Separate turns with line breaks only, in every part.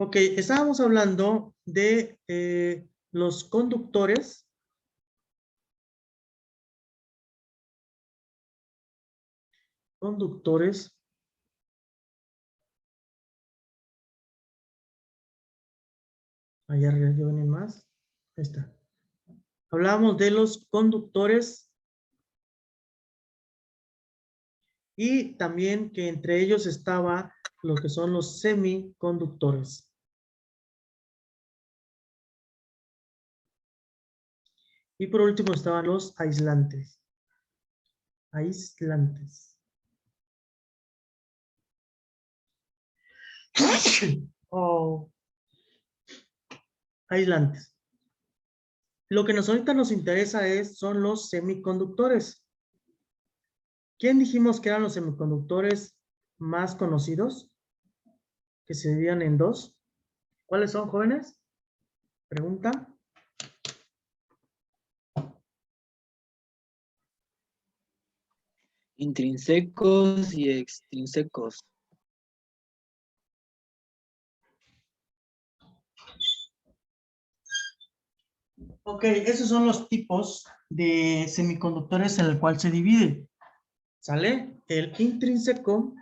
Ok, estábamos hablando de los conductores. Conductores. Allá arriba ya vienen más. Ahí está. Hablábamos de los conductores. Y también que entre ellos estaba lo que son los semiconductores. Y por último estaban los aislantes. Aislantes. Oh. Aislantes. Lo que ahorita nos interesa son los semiconductores. ¿Quién dijimos que eran los semiconductores más conocidos? Que se dividían en dos. ¿Cuáles son, jóvenes? Pregunta.
Intrínsecos y extrínsecos.
Ok, esos son los tipos de semiconductores en el cual se divide. ¿Sale? El intrínseco.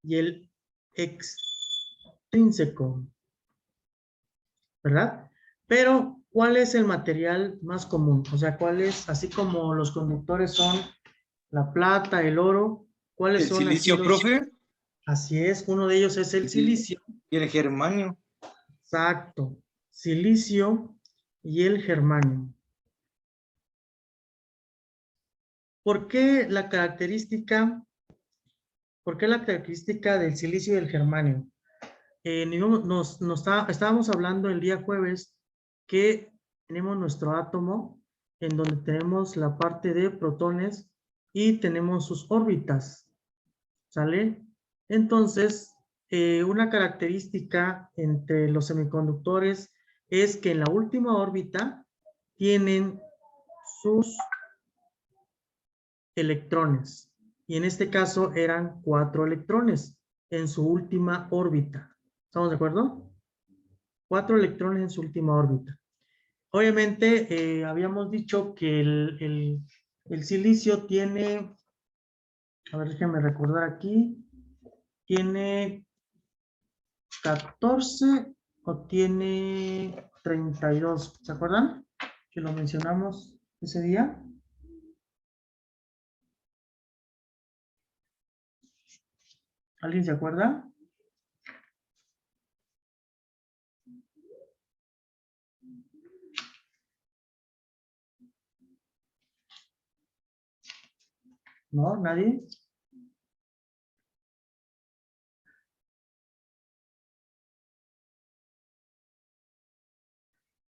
Y el extrínseco. ¿Verdad? Pero, ¿cuál es el material más común? O sea, ¿cuál es, así como los conductores son la plata, el oro, ¿cuáles
¿El
son
silicio,
aquí
profe?
Así es, uno de ellos es el silicio.
Y el germanio.
Exacto. Silicio y el germanio. ¿Por qué la característica del silicio y el germanio? Estábamos hablando el día jueves que tenemos nuestro átomo en donde tenemos la parte de protones y tenemos sus órbitas. ¿Sale? Entonces, una característica entre los semiconductores es que en la última órbita tienen sus electrones. Y en este caso eran 4 electrones en su última órbita. ¿Estamos de acuerdo? 4 electrones en su última órbita. Obviamente, habíamos dicho que el silicio tiene, a ver, déjenme recordar aquí, tiene 14 o tiene 32. ¿Se acuerdan? Que lo mencionamos ese día. ¿Alguien se acuerda? ¿No? ¿Nadie?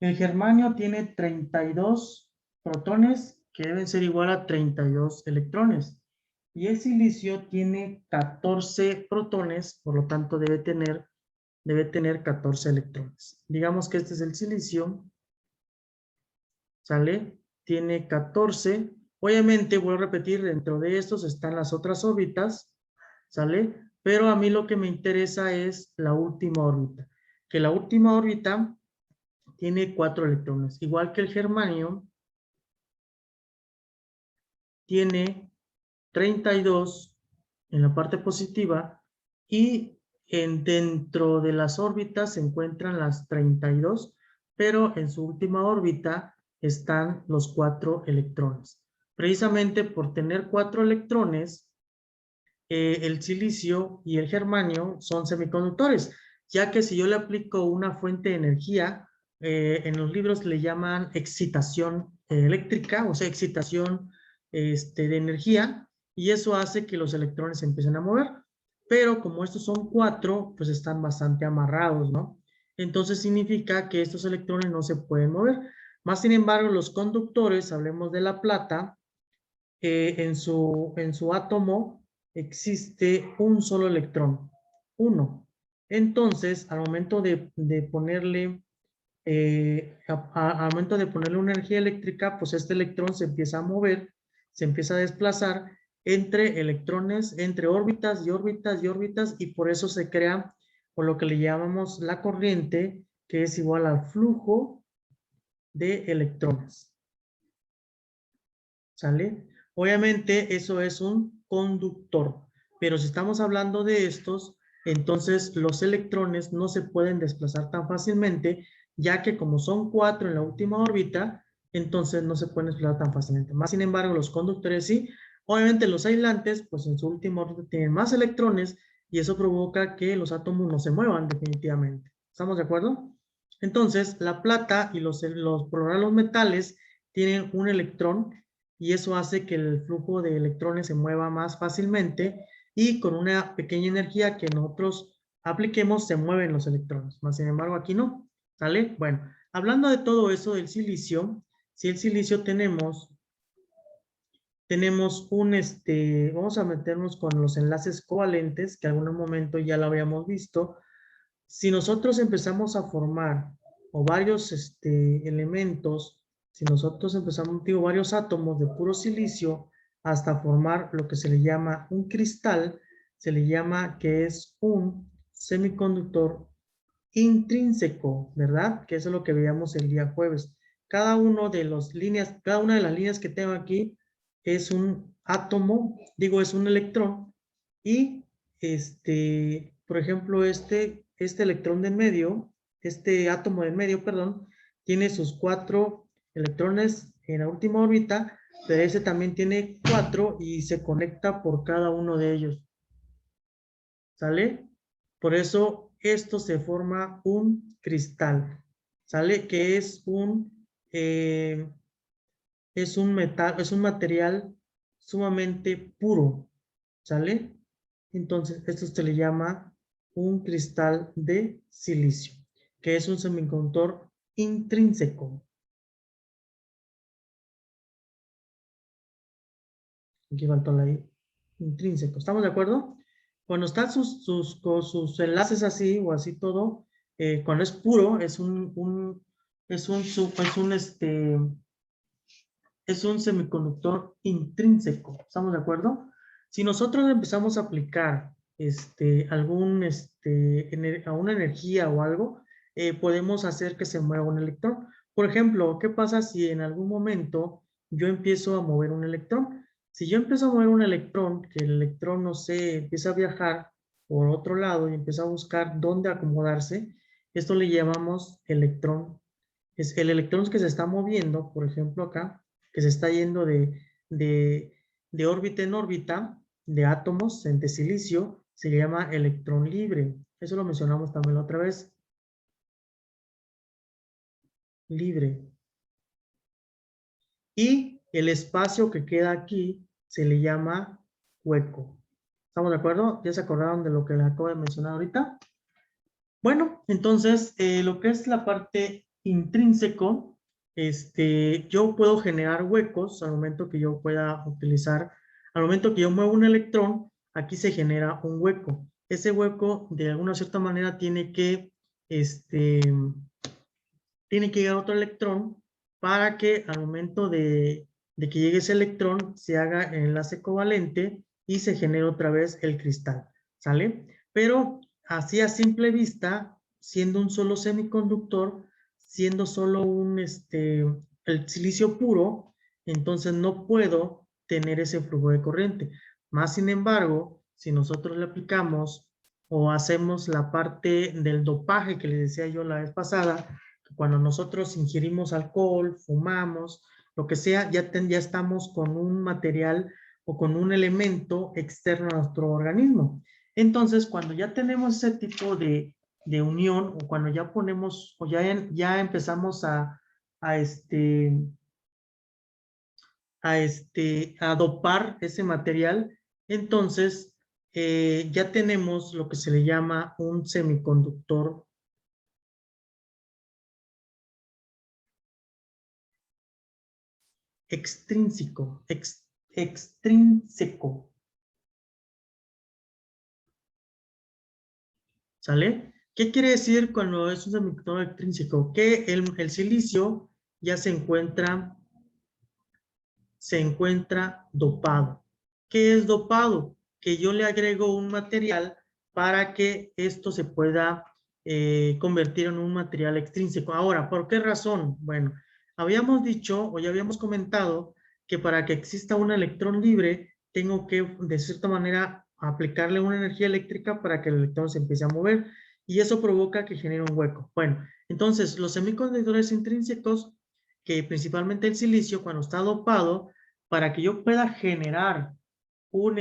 El germanio tiene 32 protones que deben ser igual a 32 electrones. Y el silicio tiene 14 protones, por lo tanto debe tener 14 electrones. Digamos que este es el silicio. ¿Sale? Tiene 14. Obviamente, voy a repetir, dentro de estos están las otras órbitas. ¿Sale? Pero a mí lo que me interesa es la última órbita. Que la última órbita tiene 4 electrones. Igual que el germanio, tiene 32 en la parte positiva y dentro de las órbitas se encuentran las 32, pero en su última órbita están los 4 electrones. Precisamente por tener 4 electrones, el silicio y el germanio son semiconductores, ya que si yo le aplico una fuente de energía, en los libros le llaman excitación eléctrica, o sea, excitación de energía, y eso hace que los electrones se empiecen a mover. Pero como estos son 4, pues están bastante amarrados, ¿no? Entonces significa que estos electrones no se pueden mover. Más sin embargo, los conductores, hablemos de la plata, en su átomo existe un solo electrón, uno. Entonces, al momento de ponerle al momento de ponerle una energía eléctrica, pues este electrón se empieza a mover se empieza a desplazar entre electrones, entre órbitas y órbitas y órbitas, y por eso se crea por lo que le llamamos la corriente, que es igual al flujo de electrones. ¿Sale? Obviamente eso es un conductor, pero si estamos hablando de estos, entonces los electrones no se pueden desplazar tan fácilmente, ya que como son 4 en la última órbita, entonces no se pueden desplazar tan fácilmente. Más sin embargo, los conductores sí. Obviamente los aislantes, pues en su última órbita tienen más electrones y eso provoca que los átomos no se muevan definitivamente. ¿Estamos de acuerdo? Entonces, la plata y los metales tienen un electrón y eso hace que el flujo de electrones se mueva más fácilmente y con una pequeña energía que nosotros apliquemos se mueven los electrones. Más sin embargo, aquí no. ¿Sale? Bueno, hablando de todo eso del silicio, si el silicio tenemos vamos a meternos con los enlaces covalentes, que en algún momento ya lo habíamos visto. Si nosotros empezamos a formar o varios elementos, si nosotros empezamos, digo, varios átomos de puro silicio hasta formar lo que se le llama un cristal, se le llama que es un semiconductor intrínseco, ¿verdad? Que eso es lo que veíamos el día jueves. Cada una de las líneas que tengo aquí es un átomo, digo, es un electrón, y por ejemplo, este electrón de en medio, este átomo de en medio, perdón, tiene sus 4 electrones en la última órbita, pero ese también tiene 4 y se conecta por cada uno de ellos. ¿Sale? Por eso esto se forma un cristal, ¿sale? Que es un metal, es un material sumamente puro, ¿sale? Entonces, esto se le llama un cristal de silicio, que es un semiconductor intrínseco. Aquí faltó la I, intrínseco. ¿Estamos de acuerdo? Cuando están con sus enlaces así o así todo, cuando es puro, es un semiconductor intrínseco. ¿Estamos de acuerdo? Si nosotros empezamos a aplicar a una energía o algo, podemos hacer que se mueva un electrón. Por ejemplo, ¿qué pasa si en algún momento yo empiezo a mover un electrón? Si yo empiezo a mover un electrón, que el electrón, no sé, empieza a viajar por otro lado y empieza a buscar dónde acomodarse, esto le llamamos electrón. Es el electrón que se está moviendo, por ejemplo acá, que se está yendo de órbita en órbita, de átomos de silicio, se llama electrón libre. Eso lo mencionamos también la otra vez. Libre. Y el espacio que queda aquí se le llama hueco. ¿Estamos de acuerdo? ¿Ya se acordaron de lo que les acabo de mencionar ahorita? Bueno, entonces, lo que es la parte intrínseco, yo puedo generar huecos al momento que yo pueda utilizar, al momento que yo muevo un electrón, aquí se genera un hueco. Ese hueco, de alguna cierta manera, tiene que llegar otro electrón para que al momento de que llegue ese electrón se haga el enlace covalente y se genere otra vez el cristal, ¿sale? Pero así a simple vista, siendo un solo semiconductor, siendo solo el silicio puro, entonces no puedo tener ese flujo de corriente. Más sin embargo, si nosotros le aplicamos o hacemos la parte del dopaje que les decía yo la vez pasada, cuando nosotros ingerimos alcohol, fumamos, lo que sea, ya estamos con un material o con un elemento externo a nuestro organismo. Entonces, cuando ya tenemos ese tipo de unión, o cuando ya ponemos, o ya empezamos a dopar ese material, entonces ya tenemos lo que se le llama un semiconductor extrínseco, extrínseco. ¿Sale? ¿Qué quiere decir cuando es un semiconductor extrínseco? Que el silicio ya se encuentra se encuentra dopado. ¿Qué es dopado? Que yo le agrego un material para que esto se pueda convertir en un material extrínseco. Ahora, ¿por qué razón? Bueno, habíamos dicho o ya habíamos comentado que para que exista un electrón libre, tengo que, de cierta manera, aplicarle una energía eléctrica para que el electrón se empiece a mover y eso provoca que genere un hueco. Bueno, entonces los semiconductores intrínsecos, que principalmente el silicio, cuando está dopado, para que yo pueda generar un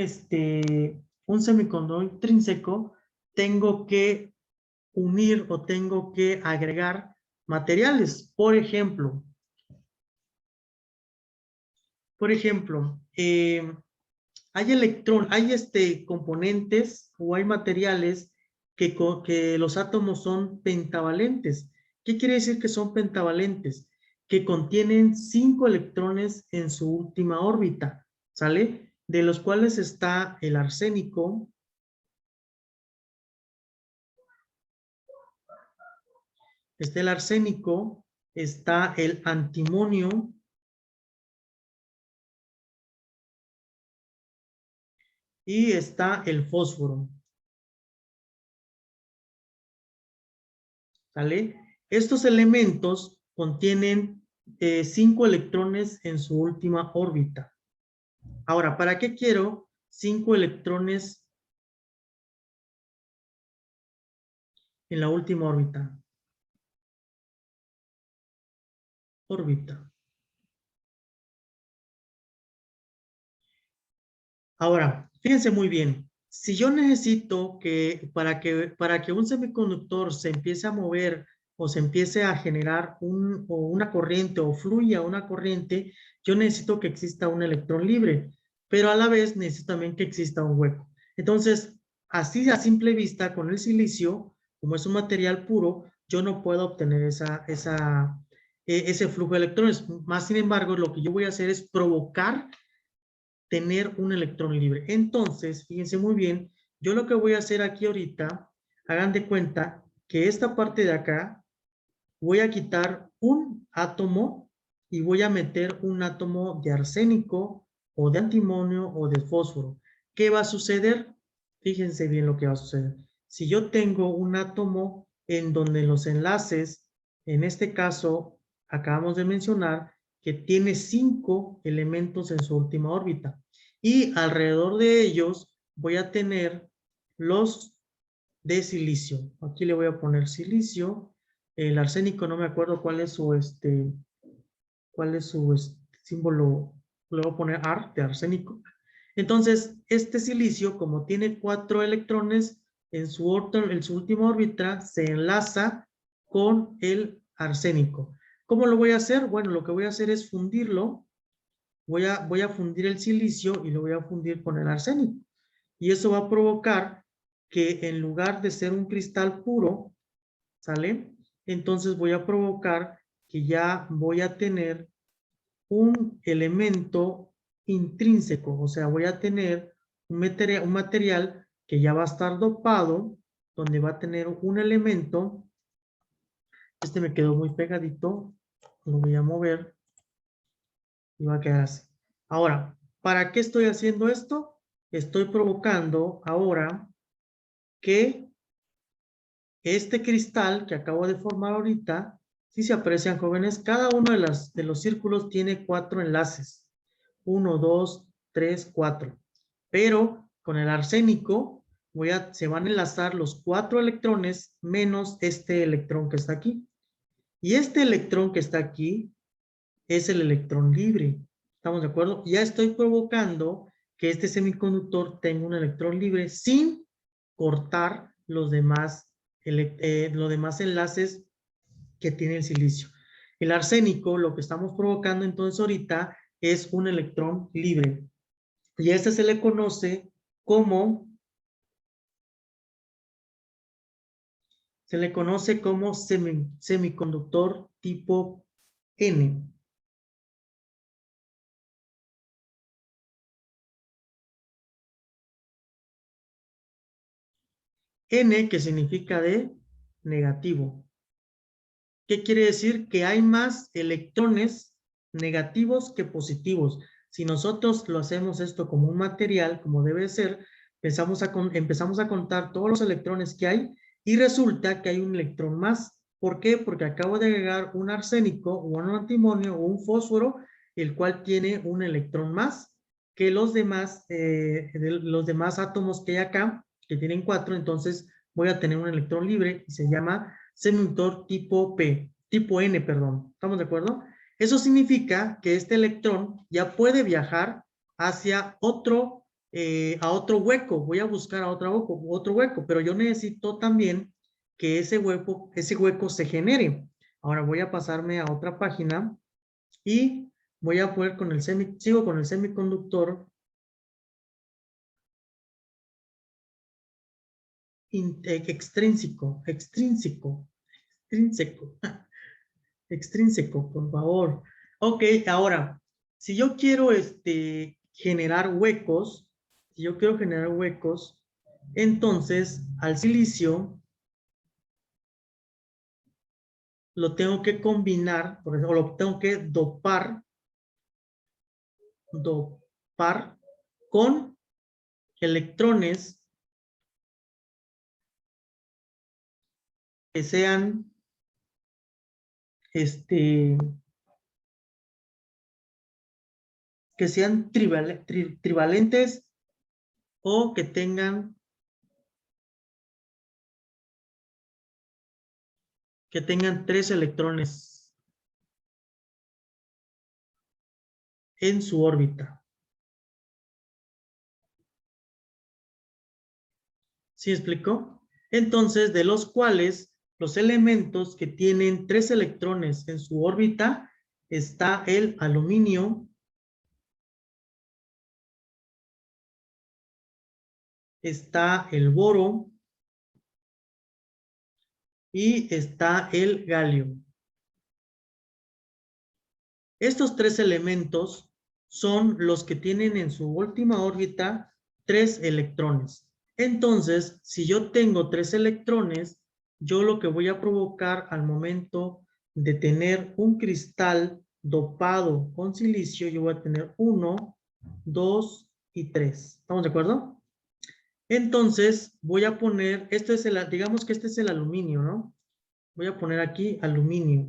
semiconductor intrínseco, tengo que unir o tengo que agregar materiales. Por ejemplo, hay componentes o hay materiales que los átomos son pentavalentes. ¿Qué quiere decir que son pentavalentes? Que contienen 5 electrones en su última órbita, ¿sale? De los cuales está el arsénico, está el antimonio y está el fósforo. ¿Sale? Estos elementos contienen 5 electrones en su última órbita. Ahora, ¿para qué quiero 5 electrones en la última órbita? Ahora, fíjense muy bien. Si yo necesito que para que un semiconductor se empiece a mover o se empiece a generar una corriente o fluya una corriente, yo necesito que exista un electrón libre, pero a la vez necesito también que exista un hueco. Entonces, así a simple vista, con el silicio, como es un material puro, yo no puedo obtener ese flujo de electrones. Más sin embargo, lo que yo voy a hacer es provocar tener un electrón libre. Entonces, fíjense muy bien, yo lo que voy a hacer aquí ahorita, hagan de cuenta que esta parte de acá, voy a quitar un átomo y voy a meter un átomo de arsénico o de antimonio o de fósforo. ¿Qué va a suceder? Fíjense bien lo que va a suceder. Si yo tengo un átomo en donde los enlaces, en este caso, acabamos de mencionar que tiene 5 elementos en su última órbita. Y alrededor de ellos voy a tener los de silicio. Aquí le voy a poner silicio. El arsénico, no me acuerdo cuál es su símbolo. Le voy a poner AR de arsénico. Entonces, este silicio, como tiene 4 electrones en su última órbita, se enlaza con el arsénico. ¿Cómo lo voy a hacer? Bueno, lo que voy a hacer es fundirlo. Voy a fundir el silicio y lo voy a fundir con el arsénico. Y eso va a provocar que en lugar de ser un cristal puro, ¿sale? Entonces voy a provocar que ya voy a tener un elemento intrínseco, o sea, voy a tener un material que ya va a estar dopado, donde va a tener un elemento. Este me quedó muy pegadito, lo voy a mover y va a quedar así. Ahora, ¿para qué estoy haciendo esto? Estoy provocando ahora que este cristal que acabo de formar ahorita, si se aprecian jóvenes, cada uno de los círculos tiene 4 enlaces. 1, 2, 3, 4. Pero con el arsénico se van a enlazar los 4 electrones menos este electrón que está aquí. Y este electrón que está aquí es el electrón libre. ¿Estamos de acuerdo? Ya estoy provocando que este semiconductor tenga un electrón libre sin cortar los demás enlaces que tiene el silicio. El arsénico, lo que estamos provocando entonces ahorita es un electrón libre. Y a este se le conoce como semiconductor tipo N. N, que significa de negativo. ¿Qué quiere decir? Que hay más electrones negativos que positivos. Si nosotros lo hacemos esto como un material, como debe ser, empezamos a contar todos los electrones que hay y resulta que hay un electrón más. ¿Por qué? Porque acabo de agregar un arsénico o un antimonio o un fósforo, el cual tiene un electrón más que los demás átomos que hay acá, que tienen 4, entonces voy a tener un electrón libre y se llama semiconductor tipo N, perdón. ¿Estamos de acuerdo? Eso significa que este electrón ya puede viajar hacia a otro hueco. Voy a buscar a otro hueco, pero yo necesito también que ese hueco se genere. Ahora voy a pasarme a otra página y voy a poner sigo con el semiconductor extrínseco, por favor. Ok, ahora, si yo quiero generar huecos, entonces al silicio lo tengo que combinar, por ejemplo, lo tengo que dopar con electrones que sean trivalentes o que tengan tres electrones en su órbita. ¿Sí explicó? Entonces, de los cuales los elementos que tienen 3 electrones en su órbita está el aluminio, está el boro y está el galio. Estos 3 elementos son los que tienen en su última órbita 3 electrones. Entonces, si yo tengo 3 electrones, yo lo que voy a provocar al momento de tener un cristal dopado con silicio, yo voy a tener 1, 2 y 3. ¿Estamos de acuerdo? Entonces, voy a poner, digamos que este es el aluminio, ¿no? Voy a poner aquí aluminio.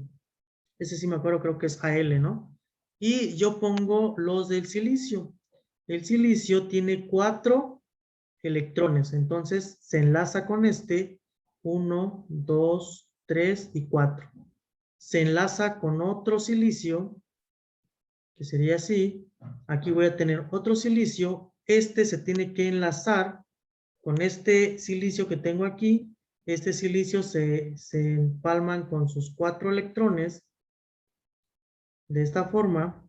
Ese sí me acuerdo, creo que es Al, ¿no? Y yo pongo los del silicio. El silicio tiene 4 electrones, entonces se enlaza con 1, 2, 3 y 4. Se enlaza con otro silicio, que sería así. Aquí voy a tener otro silicio. Se tiene que enlazar con este silicio que tengo aquí. Este silicio se empalman con sus 4 electrones. De esta forma,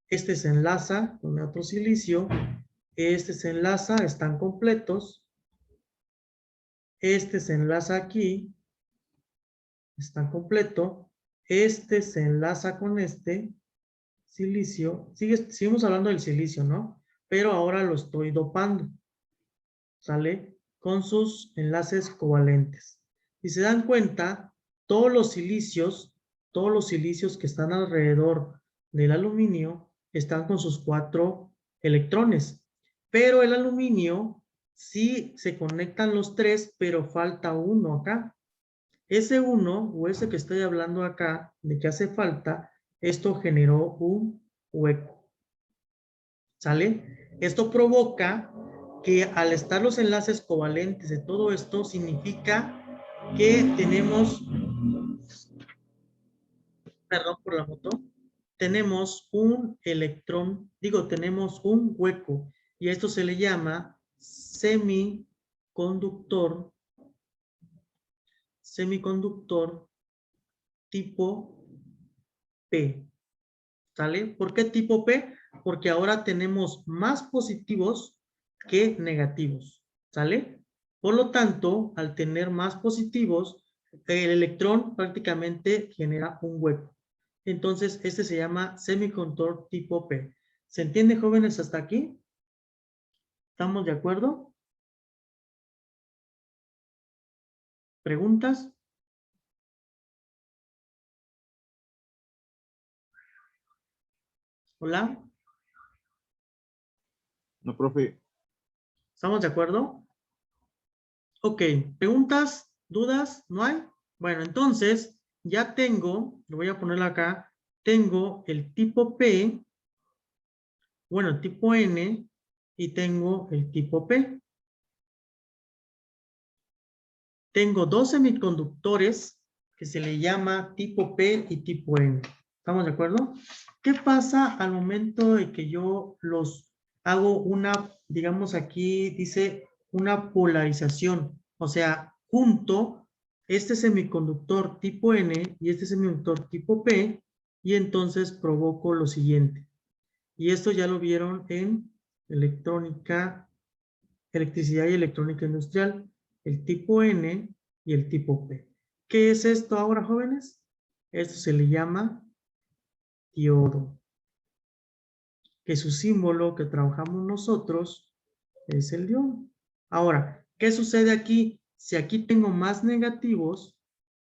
se enlaza con otro silicio, se enlaza, están completos, se enlaza aquí, está completo, se enlaza con silicio, seguimos hablando del silicio, ¿no? Pero ahora lo estoy dopando, ¿sale? Con sus enlaces covalentes. Si se dan cuenta, todos los silicios que están alrededor del aluminio están con sus 4 electrones. Pero el aluminio sí se conectan los 3, pero falta uno acá. Ese uno o ese que estoy hablando acá de que hace falta, esto generó un hueco. ¿Sale? Esto provoca que al estar los enlaces covalentes de todo esto, significa que tenemos, perdón por la moto, tenemos un electrón, tenemos un hueco, y esto se le llama semiconductor tipo P. ¿Sale? ¿Por qué tipo P? Porque ahora tenemos más positivos que negativos. ¿Sale? Por lo tanto, al tener más positivos, el electrón prácticamente genera un hueco. Entonces, se llama semiconductor tipo P. ¿Se entiende, jóvenes, hasta aquí? ¿Estamos de acuerdo? ¿Preguntas? ¿Hola?
No, profe.
¿Estamos de acuerdo? Ok, ¿preguntas? ¿Dudas? ¿No hay? Bueno, entonces ya tengo, lo voy a poner acá, tengo el tipo P, bueno, el tipo N y tengo el tipo P. Tengo dos semiconductores que se le llama tipo P y tipo N. ¿Estamos de acuerdo? ¿Qué pasa al momento de que yo los hago una, digamos aquí dice una polarización? O sea, junto este semiconductor tipo N y este semiconductor tipo P y entonces provoco lo siguiente. Y esto ya lo vieron en electrónica, electricidad y electrónica industrial, el tipo N y el tipo P. ¿Qué es esto ahora, jóvenes? Esto se le llama diodo, que su símbolo que trabajamos nosotros es el diodo. Ahora, ¿qué sucede aquí? Si aquí tengo más negativos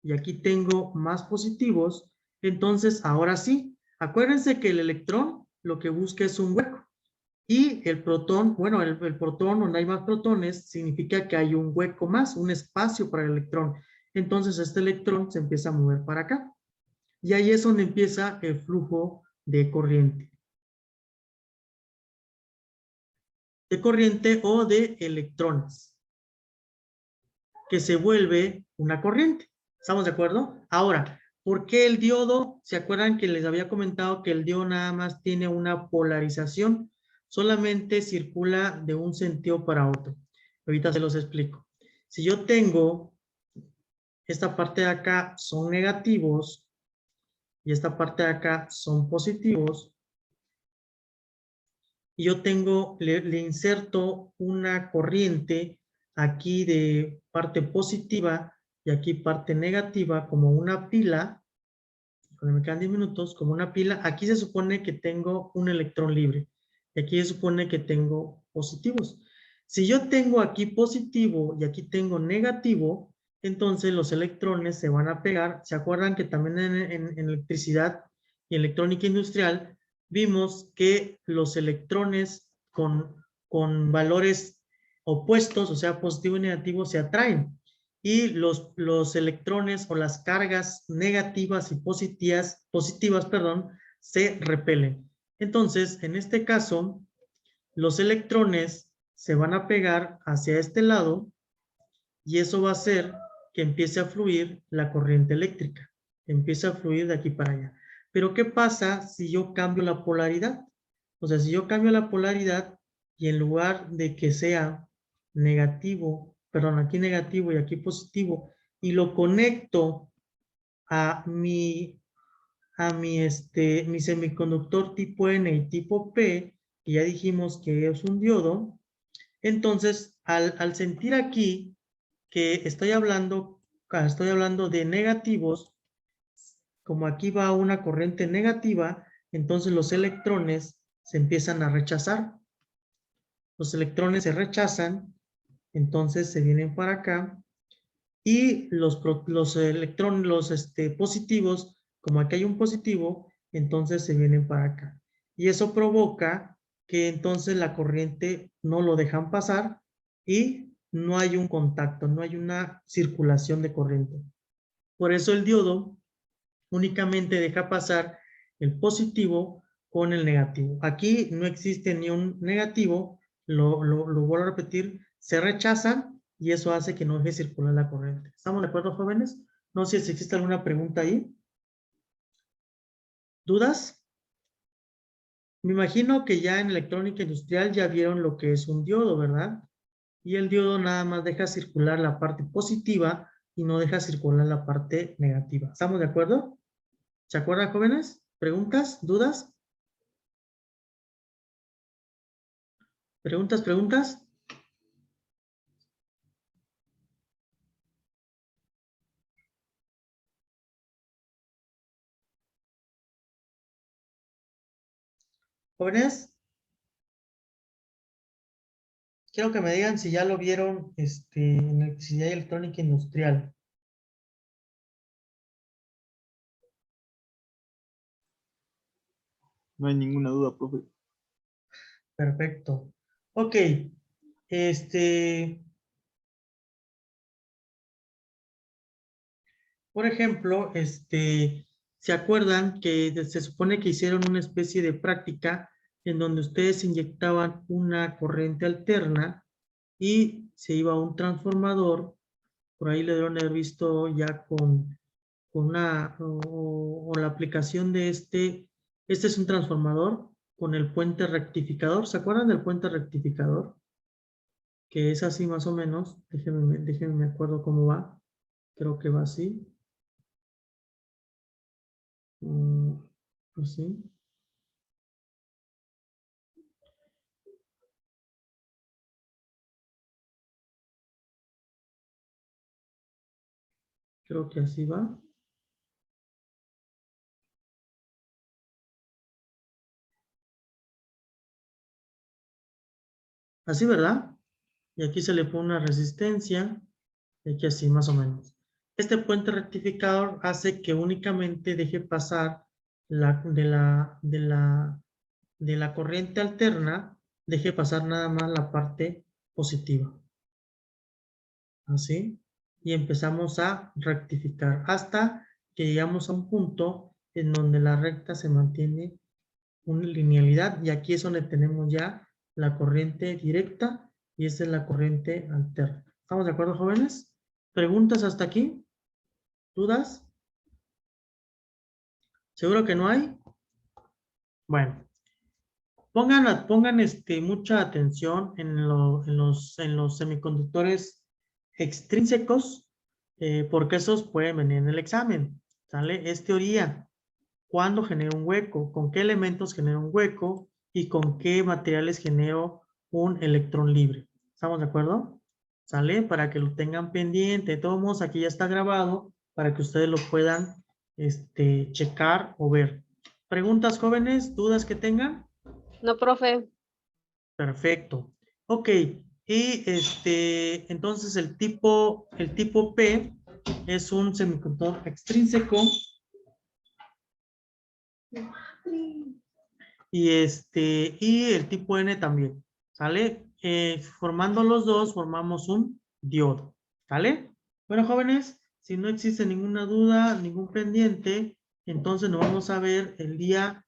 y aquí tengo más positivos, entonces ahora sí, acuérdense que el electrón lo que busca es un hueco. Y el protón, bueno, el protón donde hay más protones significa que hay un hueco más, un espacio para el electrón. Entonces este electrón se empieza a mover para acá. Y ahí es donde empieza el flujo de corriente. De corriente o de electrones. Que se vuelve una corriente. ¿Estamos de acuerdo? Ahora, ¿por qué el diodo? ¿Se acuerdan que les había comentado que el diodo nada más tiene una polarización? Solamente circula de un sentido para otro. Ahorita se los explico. Si yo tengo esta parte de acá son negativos y esta parte de acá son positivos, y yo tengo, le inserto una corriente aquí de parte positiva y aquí parte negativa como una pila, cuando me quedan 10 minutos, como una pila, aquí se supone que tengo un electrón libre y aquí se supone que tengo positivos. Si yo tengo aquí positivo y aquí tengo negativo, entonces los electrones se van a pegar. ¿Se acuerdan que también en electricidad y electrónica industrial vimos que los electrones con valores opuestos, o sea, positivo y negativo, se atraen? Y los electrones o las cargas negativas y positivas, perdón, se repelen. Entonces, en este caso, los electrones se van a pegar hacia este lado y eso va a hacer que empiece a fluir la corriente eléctrica. Empieza a fluir de aquí para allá. Pero ¿qué pasa si yo cambio la polaridad? O sea, si yo cambio la polaridad y en lugar de que sea negativo, perdón, aquí negativo y aquí positivo, y lo conecto a mi semiconductor tipo N y tipo P, que ya dijimos que es un diodo, entonces al sentir aquí que estoy hablando de negativos, como aquí va una corriente negativa, entonces los electrones se empiezan a rechazar. Los electrones se rechazan, entonces se vienen para acá y los electrones, positivos, como aquí hay un positivo, entonces se vienen para acá. Y eso provoca que entonces la corriente no lo dejan pasar y no hay un contacto, no hay una circulación de corriente. Por eso el diodo únicamente deja pasar el positivo con el negativo. Aquí no existe ni un negativo, lo vuelvo a repetir, se rechazan y eso hace que no deje circular la corriente. ¿Estamos de acuerdo, jóvenes? No sé si existe alguna pregunta ahí. ¿Dudas? Me imagino que ya en electrónica industrial ya vieron lo que es un diodo, ¿verdad? Y el diodo nada más deja circular la parte positiva y no deja circular la parte negativa. ¿Estamos de acuerdo? ¿Se acuerdan, jóvenes? ¿Preguntas? ¿Dudas? ¿Preguntas, preguntas? Jóvenes, quiero que me digan si ya lo vieron en electricidad y electrónica industrial.
No hay ninguna duda, profe.
Perfecto. Ok. Por ejemplo, ¿se acuerdan que se supone que hicieron una especie de práctica en donde ustedes inyectaban una corriente alterna y se iba a un transformador? Por ahí le deben haber visto ya con una, o la aplicación de este es un transformador con el puente rectificador. ¿Se acuerdan del puente rectificador? Que es así más o menos. Déjenme me acuerdo cómo va. Creo que va así. Así. Creo que así va. Así, ¿verdad? Y aquí se le pone una resistencia. Y aquí así, más o menos. Este puente rectificador hace que únicamente deje pasar de la corriente alterna, deje pasar nada más la parte positiva. Así. Y empezamos a rectificar hasta que llegamos a un punto en donde la recta se mantiene una linealidad. Y aquí es donde tenemos ya la corriente directa y esta es la corriente alterna. ¿Estamos de acuerdo, jóvenes? ¿Preguntas hasta aquí? ¿Dudas? ¿Seguro que no hay? Bueno, pongan mucha atención en los semiconductores extrínsecos, porque esos pueden venir en el examen, ¿sale? Es teoría. ¿Cuándo genera un hueco? ¿Con qué elementos genera un hueco? ¿Y con qué materiales genero un electrón libre? ¿Estamos de acuerdo? ¿Sale? Para que lo tengan pendiente. De todos modos, aquí ya está grabado para que ustedes lo puedan checar o ver. ¿Preguntas, jóvenes? ¿Dudas que tengan?
No, profe.
Perfecto. Ok. Y entonces el tipo P es un semiconductor extrínseco. Y el tipo N también, ¿sale? Formando los dos, formamos un diodo, ¿sale? Bueno, jóvenes, si no existe ninguna duda, ningún pendiente, entonces nos vamos a ver el día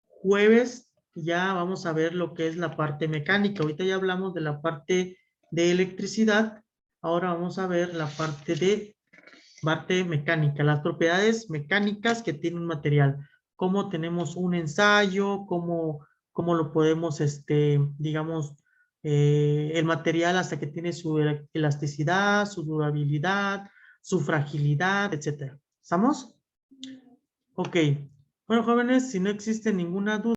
jueves, ya vamos a ver lo que es la parte mecánica. Ahorita ya hablamos de la parte de electricidad, ahora vamos a ver la parte mecánica, las propiedades mecánicas que tiene un material, cómo tenemos un ensayo, cómo lo podemos, digamos, el material hasta que tiene su elasticidad, su durabilidad, su fragilidad, etcétera. ¿Estamos? Ok. Bueno, jóvenes, si no existe ninguna duda,